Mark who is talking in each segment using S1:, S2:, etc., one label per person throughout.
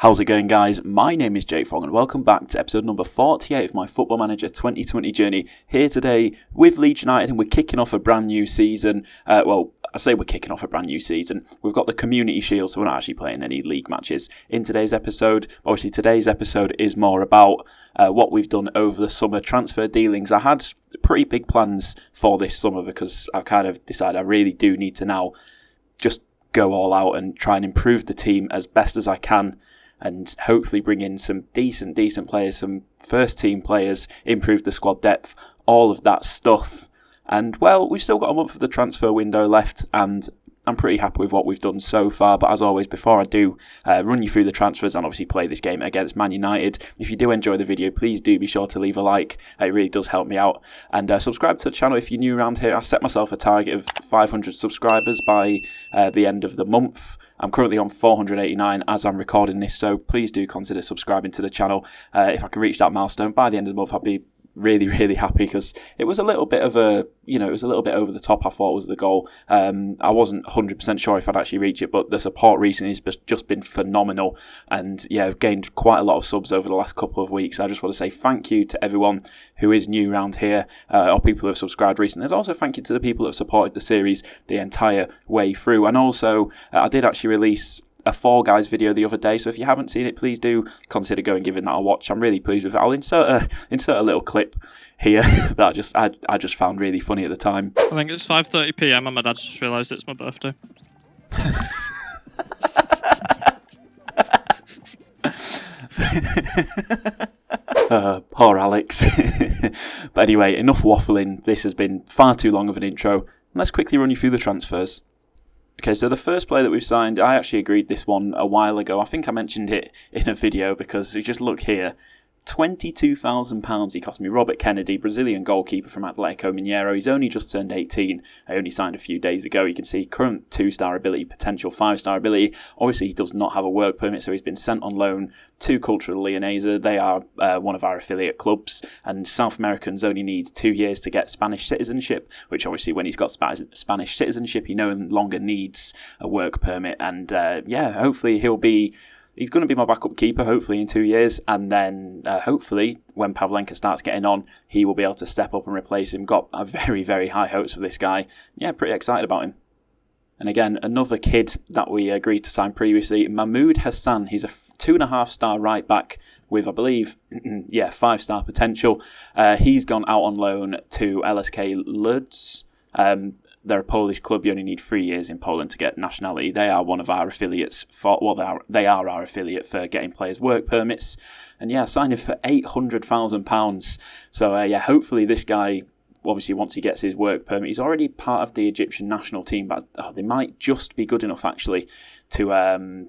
S1: How's it going, guys? My name is Jakefog and welcome back to episode number 48 of my Football Manager 2020 journey. Here today with Leeds United, and we're kicking off a brand new season. I say we're kicking off a brand new season. We've got the Community Shield, so we're not actually playing any league matches in today's episode. Obviously, today's episode is more about what we've done over the summer transfer dealings. I had pretty big plans for this summer because I kind of decided I really do need to now just go all out and try and improve the team as best as I can, and hopefully bring in some decent players, some first team players, improve the squad depth, all of that stuff. And well, we've still got a month of the transfer window left, and I'm pretty happy with what we've done so far. But as always, before I do run you through the transfers and obviously play this game against Man United, if you do enjoy the video, please do be sure to leave a like. It really does help me out. And subscribe to the channel if you're new around here. I set myself a target of 500 subscribers by the end of the month. I'm currently on 489 as I'm recording this, so please do consider subscribing to the channel. If I can reach that milestone by the end of the month, I'll be really happy, because it was a little bit of a, it was a little bit over the top, I thought, was the goal. I wasn't 100% sure if I'd actually reach it, but the support recently has just been phenomenal, and yeah, I've gained quite a lot of subs over the last couple of weeks. I just want to say thank you to everyone who is new around here, or people who have subscribed recently. There's also thank you to the people who have supported the series the entire way through, and also I did actually release a Fall Guys video the other day, so if you haven't seen it, please do consider going and giving that a watch. I'm really pleased with it. I'll insert a little clip here that I just found really funny at the time.
S2: I think it's 5:30 PM and my dad's just realised it's my birthday.
S1: Poor Alex. But anyway, enough waffling. This has been far too long of an intro. Let's quickly run you through the transfers. Okay, so the first player that we've signed, I actually agreed this one a while ago. I think I mentioned it in a video because you just look here. £22,000 he cost me. Robert Kennedy, Brazilian goalkeeper from Atletico Mineiro. He's only just turned 18. I only signed a few days ago. You can see current 2-star ability, potential 5-star ability. Obviously, he does not have a work permit, so he's been sent on loan to Cultural Leonesa. They are one of our affiliate clubs, and South Americans only need 2 years to get Spanish citizenship, which obviously when he's got Spanish citizenship, he no longer needs a work permit. And hopefully he's going to be my backup keeper, hopefully, in 2 years. And then, hopefully, when Pavlenka starts getting on, he will be able to step up and replace him. Got a very high hopes for this guy. Yeah, pretty excited about him. And again, another kid that we agreed to sign previously, Mahmoud Hassan. He's a 2.5-star right back with, I believe, 5-star potential. He's gone out on loan to LSK Lodz. They're a Polish club. You only need 3 years in Poland to get nationality. They are one of our affiliates. They are our affiliate for getting players work permits. And yeah, signed him for £800,000. So hopefully this guy, obviously once he gets his work permit, he's already part of the Egyptian national team. But they might just be good enough actually to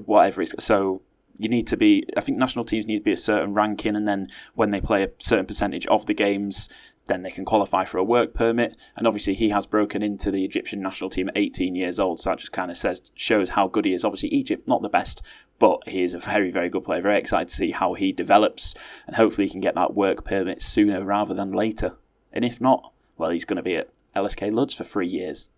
S1: whatever it's. So you need to be. I think national teams need to be a certain ranking, and then when they play a certain percentage of the games, then they can qualify for a work permit. And obviously he has broken into the Egyptian national team at 18 years old, so that just kind of shows how good he is. Obviously Egypt, not the best, but he is a very good player. Very excited to see how he develops, and hopefully he can get that work permit sooner rather than later. And if not, well, he's going to be at LSK Lodz for 3 years.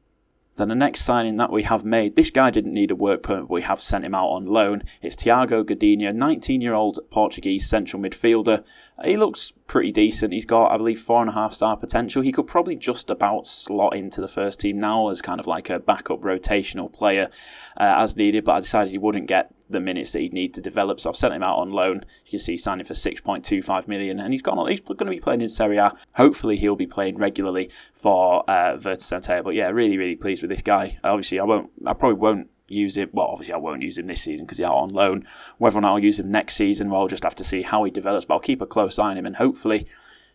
S1: Then the next signing that we have made, this guy didn't need a work permit, but we have sent him out on loan. It's Thiago Godinho, 19-year-old Portuguese central midfielder. He looks pretty decent. He's got, I believe, 4.5-star potential. He could probably just about slot into the first team now as kind of like a backup rotational player as needed, but I decided he wouldn't get the minutes that he'd need to develop, so I've sent him out on loan. You can see he's signing for 6.25 million, and he's going to be playing in Serie A. Hopefully he'll be playing regularly for Virtus Centre. But yeah, really pleased with this guy. Obviously I probably won't use him. Well, obviously I won't use him this season because he's out on loan. Whether or not I'll use him next season, well, I'll just have to see how he develops, but I'll keep a close eye on him, and hopefully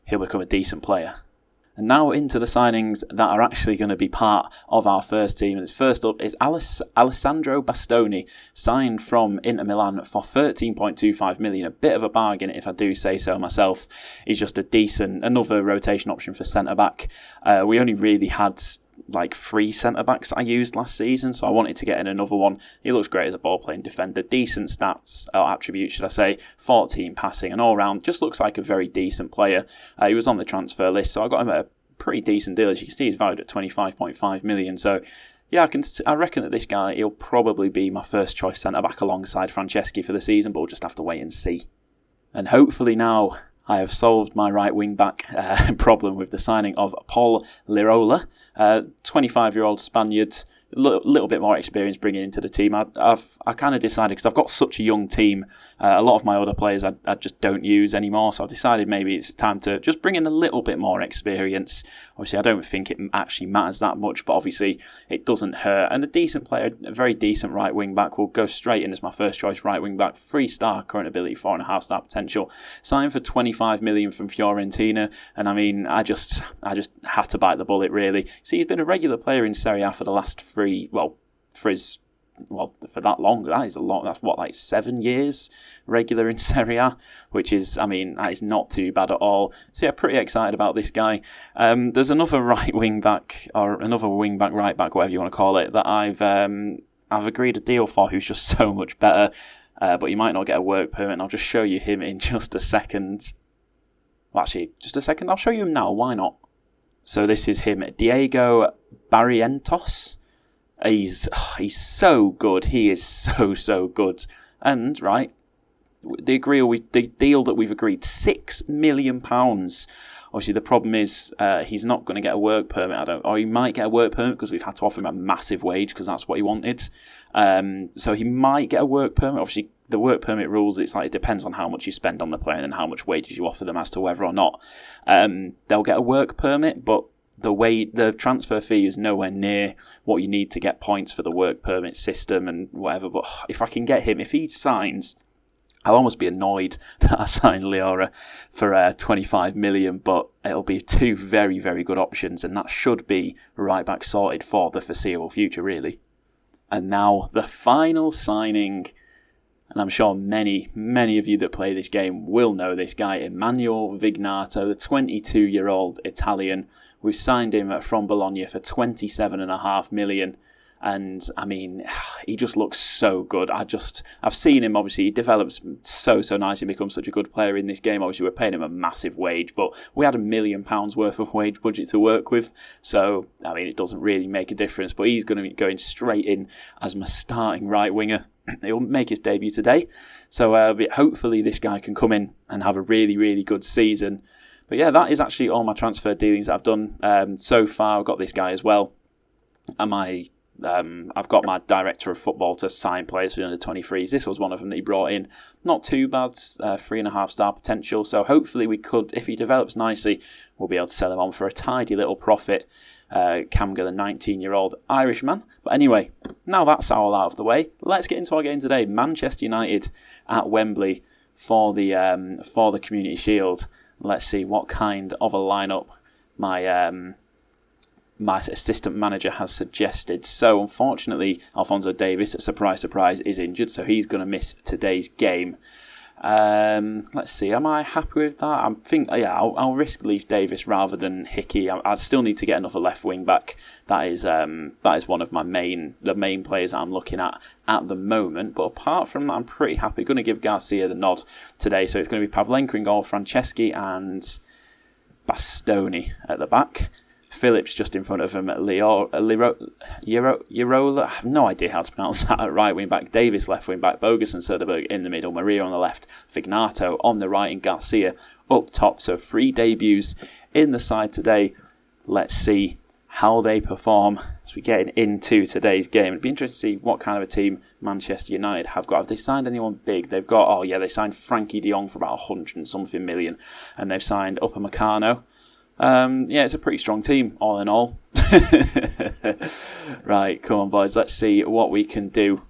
S1: he'll become a decent player. And now into the signings that are actually going to be part of our first team. And first up is Alessandro Bastoni, signed from Inter Milan for 13.25 million. A bit of a bargain, if I do say so myself. He's just another rotation option for centre-back. We only really had like 3 centre-backs I used last season, so I wanted to get in another one. He looks great as a ball-playing defender. Decent stats, or attributes should I say, 14 passing, and all round just looks like a very decent player. He was on the transfer list, so I got him at a pretty decent deal. As you can see, he's valued at 25.5 million, so yeah, I reckon that this guy, he'll probably be my first choice centre-back alongside Franceschi for the season, but we'll just have to wait and see. And hopefully now I have solved my right wing-back problem with the signing of Paul Lirola, 25-year-old Spaniard, a little bit more experience bringing into the team. I kind of decided, because I've got such a young team, a lot of my other players I just don't use anymore, so I've decided maybe it's time to just bring in a little bit more experience. Obviously, I don't think it actually matters that much, but obviously it doesn't hurt. And a decent player, a very decent right wing-back, will go straight in as my first choice right wing-back. 3-star current ability, 4.5-star potential. Signed for 25 million from Fiorentina, and I mean, I just had to bite the bullet, really. See, he's been a regular player in Serie A for the last for that long, that is a lot. That's what, like 7 years regular in Serie A, which is, I mean, that is not too bad at all. So yeah, pretty excited about this guy. There's another right wing back, or another wing back, right back, whatever you want to call it, that I've agreed a deal for, who's just so much better. But you might not get a work permit, and I'll just show you him in just a second. Well, actually, just a second. I'll show you him now. Why not? So this is him, Diego Barrientos. He's so good. He is so good. And right, the deal that we've agreed, £6 million. Obviously, the problem is he's not going to get a work permit. Or he might get a work permit because we've had to offer him a massive wage because that's what he wanted. So he might get a work permit. Obviously, the work permit rules, it's like it depends on how much you spend on the player and how much wages you offer them as to whether or not they'll get a work permit. But the transfer fee is nowhere near what you need to get points for the work permit system and whatever. But if I can get him, if he signs, I'll almost be annoyed that I signed Liora for 25 million, but it'll be two very, very good options, and that should be right back sorted for the foreseeable future, really. And now the final signing, and I'm sure many of you that play this game will know this guy, Emmanuel Vignato, the 22-year-old Italian. We've signed him from Bologna for 27.5 million. And I mean, he just looks so good. I've seen him, obviously, he develops so nicely, becomes such a good player in this game. Obviously, we're paying him a massive wage, but we had £1 million worth of wage budget to work with. So, I mean, it doesn't really make a difference, but he's going to be going straight in as my starting right winger. He'll make his debut today. So, hopefully this guy can come in and have a really, really good season. But yeah, that is actually all my transfer dealings that I've done so far. I've got this guy as well. I've got my director of football to sign players for the under-23s. This was one of them that he brought in. Not too bad, 3.5-star potential. So hopefully we could, if he develops nicely, we'll be able to sell him on for a tidy little profit. Kamga, the 19-year-old Irishman. But anyway, now that's all out of the way, let's get into our game today. Manchester United at Wembley for the Community Shield. Let's see what kind of a lineup my assistant manager has suggested. So unfortunately, Alphonso Davies, surprise, is injured, so he's going to miss today's game. Let's see, am I happy with that? I'll risk Leif Davis rather than Hickey. I still need to get another left wing back. That is one of the main players I'm looking at the moment. But apart from that, I'm pretty happy. Going to give Garcia the nod today. So it's going to be Pavlenka in goal, Franceschi and Bastoni at the back. Phillips just in front of him, Lirola, I have no idea how to pronounce that, at right wing back, Davis left wing back, Bogus and Söderberg in the middle, Maria on the left, Vignato on the right, and Garcia up top. So 3 debuts in the side today. Let's see how they perform as we get into today's game. It'd be interesting to see what kind of a team Manchester United have got. Have they signed anyone big? They've got, they signed Frankie de Jong for about 100 and something million, and they've signed Upamecano. It's a pretty strong team, all in all. Right, come on, boys. Let's see what we can do.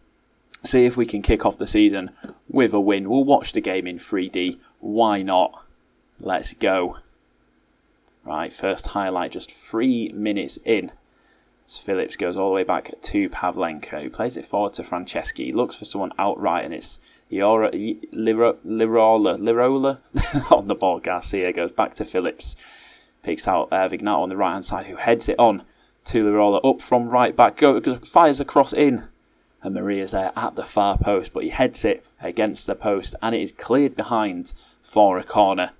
S1: See if we can kick off the season with a win. We'll watch the game in 3D. Why not? Let's go. Right, first highlight, just 3 minutes in. As Phillips goes all the way back to Pavlenka, who plays it forward to Franceschi. He looks for someone outright, and it's Lirola on the ball. Garcia goes back to Phillips. Picks out Vignato on the right-hand side, who heads it on to Lirola, up from right back, fires a cross in, and Maria's there at the far post, but he heads it against the post, and it is cleared behind for a corner.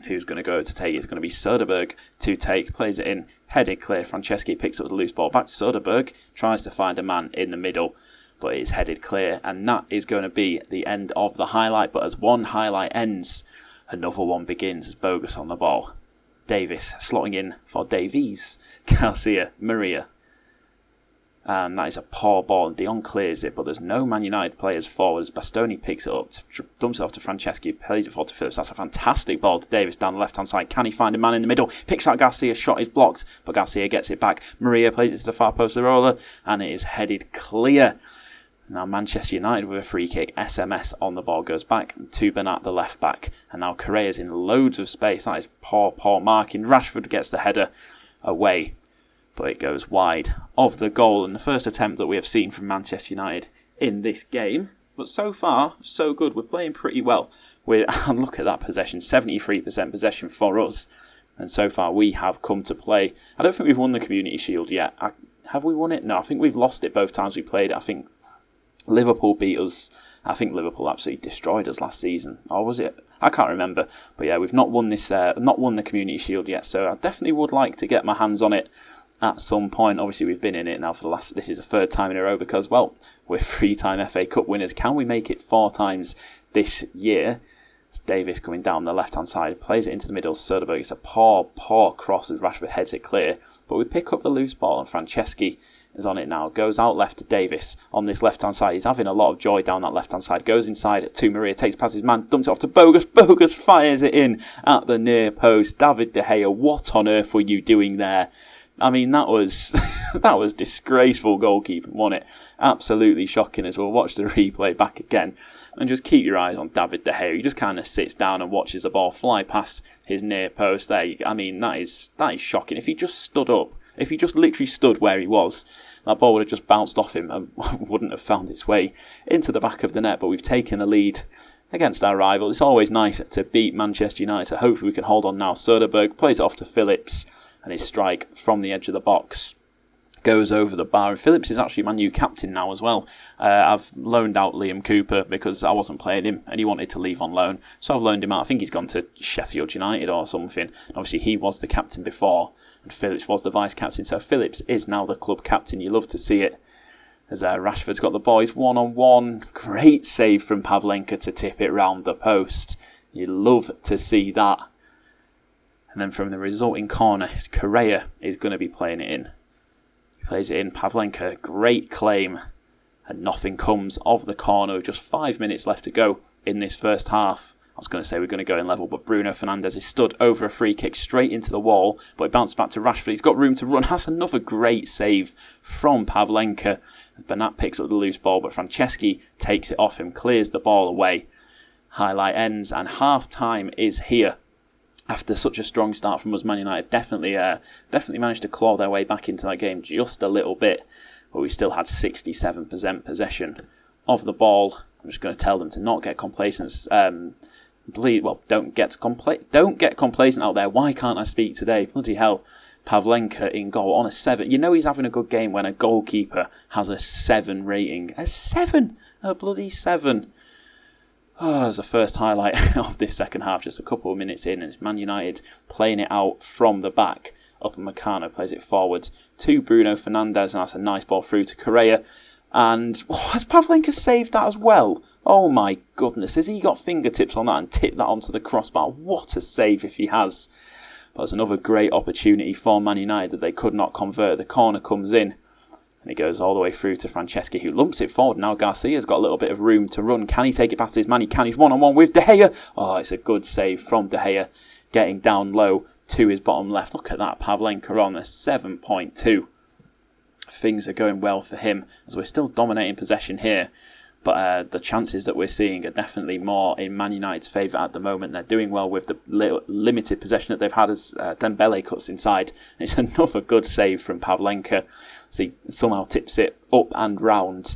S1: who's going to go to take it. It's going to be Soderberg to take, plays it in, headed clear. Franceschi picks up the loose ball back to Soderberg, tries to find a man in the middle, but it's headed clear, and that is going to be the end of the highlight. But as one highlight ends, another one begins as Bogus on the ball. Davis slotting in for Davies, Garcia, Maria. And that is a poor ball, and Dion clears it, but there's no Man United players forward as Bastoni picks it up, dumps it off to Franceschi, plays it forward to Phillips. That's a fantastic ball to Davis down the left-hand side. Can he find a man in the middle? Picks out Garcia, shot is blocked, but Garcia gets it back. Maria plays it to the far post of the roller, and it is headed clear. Now Manchester United with a free kick. SMS on the ball goes back to Bernat, the left back, and now Correa's in loads of space. That is poor marking. Rashford gets the header away, but it goes wide of the goal, and the first attempt that we have seen from Manchester United in this game. But so far, so good. We're playing pretty well. Look at that possession, 73% possession for us. And so far we have come to play. I don't think we've won the Community Shield yet. Have we won it? No, I think we've lost it both times we played it. I think Liverpool beat us. I think Liverpool absolutely destroyed us last season. Or was it? I can't remember. But yeah, we've not won the Community Shield yet. So I definitely would like to get my hands on it at some point. Obviously, we've been in it now for this is the third time in a row because, well, we're 3-time FA Cup winners. Can we make it 4 times this year? It's Davis coming down the left-hand side, plays it into the middle. Soderberg, it's a poor cross as Rashford heads it clear. But we pick up the loose ball, and Franceschi is on it now. Goes out left to Davis on this left-hand side. He's having a lot of joy down that left-hand side. Goes inside to Maria, takes past his man, dumps it off to Bogus. Bogus fires it in at the near post. David De Gea, what on earth were you doing there? I mean, that was that was disgraceful goalkeeping, wasn't it? Absolutely shocking as well. Watch the replay back again and just keep your eyes on David De Gea. He just kind of sits down and watches the ball fly past his near post there. I mean, that is shocking. If he just stood up, if he just literally stood where he was, that ball would have just bounced off him and wouldn't have found its way into the back of the net. But we've taken a lead against our rival. It's always nice to beat Manchester United, so hopefully we can hold on now. Soderberg plays it off to Phillips, and his strike from the edge of the box goes over the bar. And Phillips is actually my new captain now as well. I've loaned out Liam Cooper because I wasn't playing him and he wanted to leave on loan. So I've loaned him out. I think he's gone to Sheffield United or something. And obviously he was the captain before and Phillips was the vice captain. So Phillips is now the club captain. You love to see it. As Rashford's got the boys one-on-one. Great save from Pavlenka to tip it round the post. You love to see that. And then from the resulting corner, Correa is going to be playing it in. He plays it in. Pavlenka, great claim. And nothing comes of the corner. Just 5 minutes left to go in this first half. I was going to say we're going to go in level, but Bruno Fernandes is stood over a free kick straight into the wall. But it bounced back to Rashford. He's got room to run. That's another great save from Pavlenka. Bernat picks up the loose ball, but Franceschi takes it off him, clears the ball away. Highlight ends, and half-time is here. After such a strong start from us, Man United definitely managed to claw their way back into that game just a little bit, but we still had 67% possession of the ball. I'm just going to tell them to not get complacent. Don't get complacent out there. Why can't I speak today? Bloody hell. Pavlenka in goal on a 7. You know he's having a good game when a goalkeeper has a 7 rating. A 7! A bloody 7. Oh, as the first highlight of this second half, just a couple of minutes in, and it's Man United playing it out from the back. Upamecano plays it forwards to Bruno Fernandes, and that's a nice ball through to Correa. And has Pavlenka saved that as well? Oh my goodness, has he got fingertips on that and tipped that onto the crossbar? What a save if he has. But it's another great opportunity for Man United that they could not convert. The corner comes in. And it goes all the way through to Franceschi, who lumps it forward. Now Garcia's got a little bit of room to run. Can he take it past his man? He can. He's one-on-one with De Gea. Oh, it's a good save from De Gea, getting down low to his bottom left. Look at that, Pavlenka on a 7.2. Things are going well for him, as we're still dominating possession here. But the chances that we're seeing are definitely more in Man United's favour at the moment. They're doing well with the limited possession that they've had as Dembele cuts inside. And it's another good save from Pavlenka. So he somehow tips it up and round.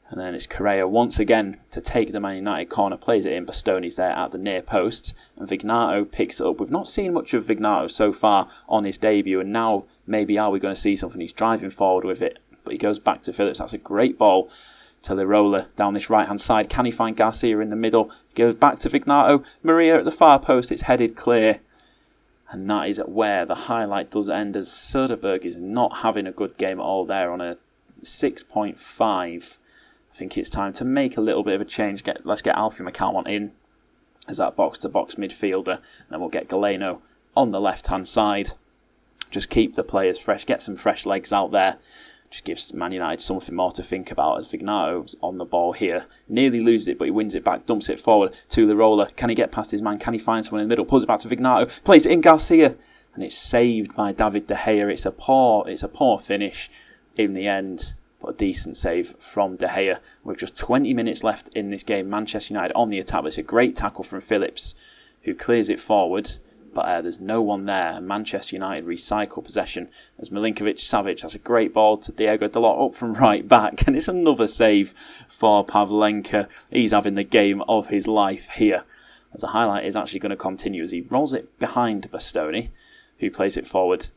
S1: And then it's Correa once again to take the Man United corner, plays it in. Bastoni's there at the near post. And Vignato picks it up. We've not seen much of Vignato so far on his debut. And now maybe are we going to see something? He's driving forward with it. But he goes back to Phillips. That's a great ball to Lirola down this right-hand side. Can he find Garcia in the middle? Goes back to Vignato. Maria at the far post. It's headed clear. And that is where the highlight does end, as Söderberg is not having a good game at all there on a 6.5. I think it's time to make a little bit of a change. Let's get Alfie McCalmont in as that box-to-box midfielder. And then we'll get Galeno on the left-hand side. Just keep the players fresh. Get some fresh legs out there. Just gives Man United something more to think about, as Vignato's on the ball here. Nearly loses it, but he wins it back, dumps it forward to Lirola. Can he get past his man? Can he find someone in the middle? Pulls it back to Vignato. Plays it in Garcia. And it's saved by David De Gea. It's a poor finish in the end, but a decent save from De Gea. With just 20 minutes left in this game, Manchester United on the attack. It's a great tackle from Phillips, who clears it forward. But there's no one there. Manchester United recycle possession as Milinkovic-Savic has a great ball to Diego Dalot up from right back. And it's another save for Pavlenka. He's having the game of his life here. As the highlight is actually going to continue as he rolls it behind Bastoni, who plays it forward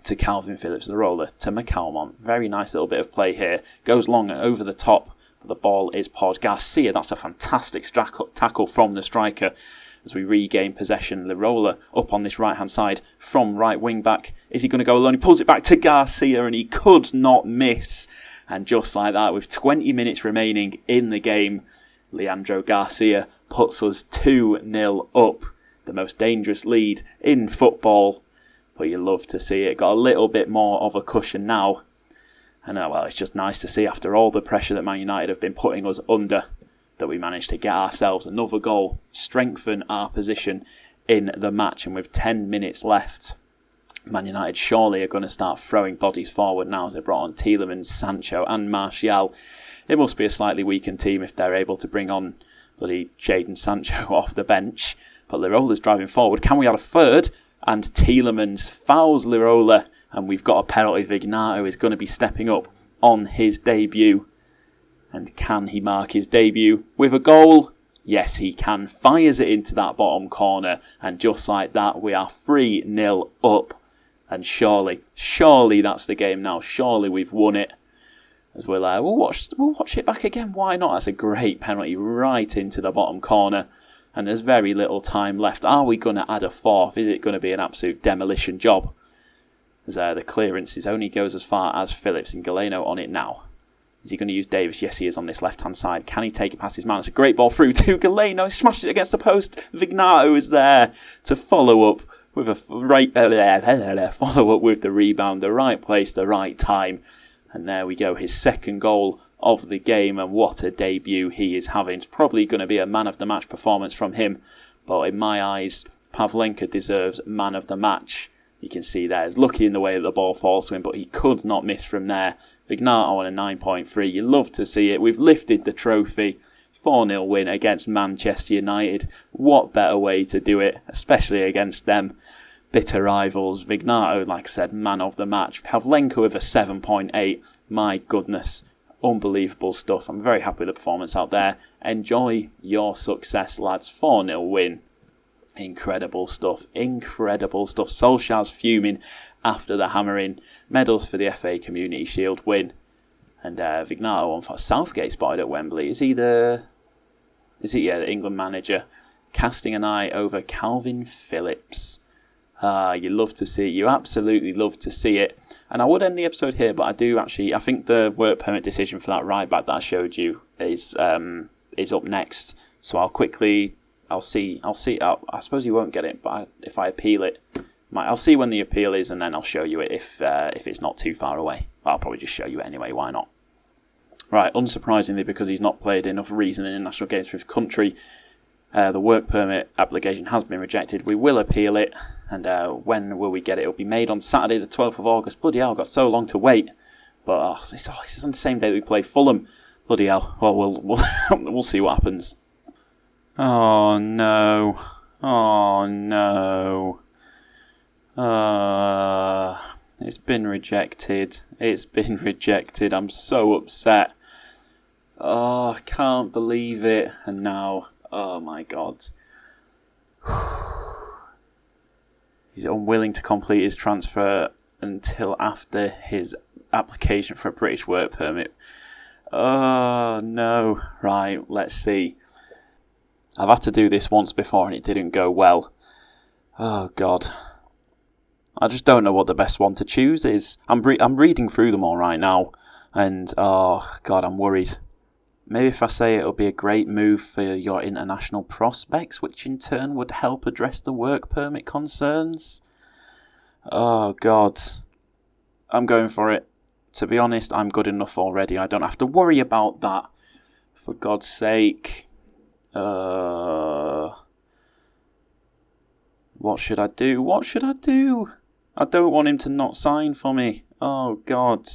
S1: to Calvin Phillips, the roller, to McCalmont. Very nice little bit of play here. Goes long and over the top, but the ball is paused. Garcia, that's a fantastic tackle from the striker. As we regain possession, Lirola up on this right-hand side from right wing-back. Is he going to go alone? He pulls it back to Garcia and he could not miss. And just like that, with 20 minutes remaining in the game, Leandro Garcia puts us 2-0 up. The most dangerous lead in football. But you love to see it. Got a little bit more of a cushion now. And well, it's just nice to see after all the pressure that Man United have been putting us under, that we managed to get ourselves another goal, strengthen our position in the match. And with 10 minutes left, Man United surely are going to start throwing bodies forward now as they brought on Tielemans, Sancho and Martial. It must be a slightly weakened team if they're able to bring on bloody Jadon Sancho off the bench. But Lirola's driving forward. Can we add a third? And Tielemans fouls Lirola, and we've got a penalty. Vignato is going to be stepping up on his debut. And can he mark his debut with a goal? Yes, he can. Fires it into that bottom corner. And just like that, we are 3-0 up. And surely that's the game now. Surely we've won it. As we'll watch it back again. Why not? That's a great penalty right into the bottom corner. And there's very little time left. Are we going to add a fourth? Is it going to be an absolute demolition job? As the clearance only goes as far as Phillips, and Galeno on it now. Is he going to use Davis? Yes, he is on this left-hand side. Can he take it past his man? It's a great ball through to Galeno. He smashed it against the post. Vignato is there to follow up with the rebound. The right place, the right time. And there we go. His second goal of the game. And what a debut he is having. It's probably going to be a man-of-the-match performance from him. But in my eyes, Pavlenka deserves man of the match. You can see there, he's lucky in the way that the ball falls to him, but he could not miss from there. Vignato on a 9.3. You love to see it. We've lifted the trophy. 4-0 win against Manchester United. What better way to do it, especially against them bitter rivals. Vignato, like I said, man of the match. Pavlenka with a 7.8. My goodness, unbelievable stuff. I'm very happy with the performance out there. Enjoy your success, lads. 4-0 win. Incredible stuff. Solskjaer's fuming after the hammering. Medals for the FA Community Shield win. And Vignato on for Southgate spotted at Wembley. Is he the England manager? Casting an eye over Calvin Phillips. You love to see it. You absolutely love to see it. And I would end the episode here, but I think the work permit decision for that right back that I showed you is up next. So I'll see. I suppose you won't get it, but if I appeal it, I'll see when the appeal is, and then I'll show you it if it's not too far away. I'll probably just show you it anyway. Why not? Right. Unsurprisingly, because he's not played enough recent international games for his country, the work permit application has been rejected. We will appeal it, and when will we get it? It'll be made on Saturday, the 12th of August. Bloody hell, I've got so long to wait. But this is on the same day that we play Fulham. Bloody hell. Well, we'll see what happens. Oh no. It's been rejected. I'm so upset. Oh, I can't believe it. And now, oh my God. He's unwilling to complete his transfer until after his application for a British work permit. Oh, no. Right, let's see. I've had to do this once before and it didn't go well. Oh, God. I just don't know what the best one to choose is. I'm reading through them all right now. And, oh, God, I'm worried. Maybe if I say it'll be a great move for your international prospects, which in turn would help address the work permit concerns. Oh, God. I'm going for it. To be honest, I'm good enough already. I don't have to worry about that. For God's sake. What should I do? What should I do? I don't want him to not sign for me. Oh, God.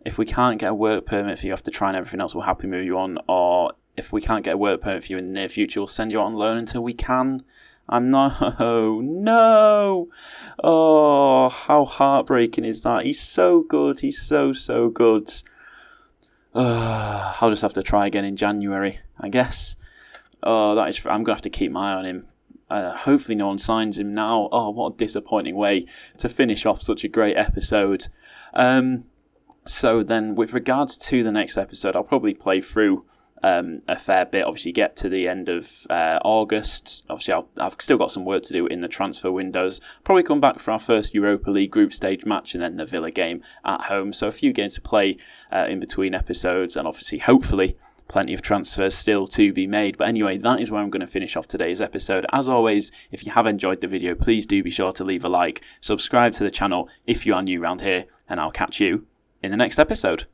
S1: If we can't get a work permit for you after trying everything else, we'll happily move you on. Or if we can't get a work permit for you in the near future, we'll send you out on loan until we can. No. Oh, how heartbreaking is that? He's so good. He's so good. I'll just have to try again in January, I guess. I'm going to have to keep my eye on him. Hopefully no one signs him now. Oh, what a disappointing way to finish off such a great episode. So then, with regards to the next episode, I'll probably play through a fair bit. Obviously, get to the end of August. Obviously, I've still got some work to do in the transfer windows. Probably come back for our first Europa League group stage match and then the Villa game at home. So a few games to play in between episodes, and obviously, hopefully, plenty of transfers still to be made. But anyway, that is where I'm going to finish off today's episode. As always, if you have enjoyed the video, please do be sure to leave a like, subscribe to the channel if you are new around here, and I'll catch you in the next episode.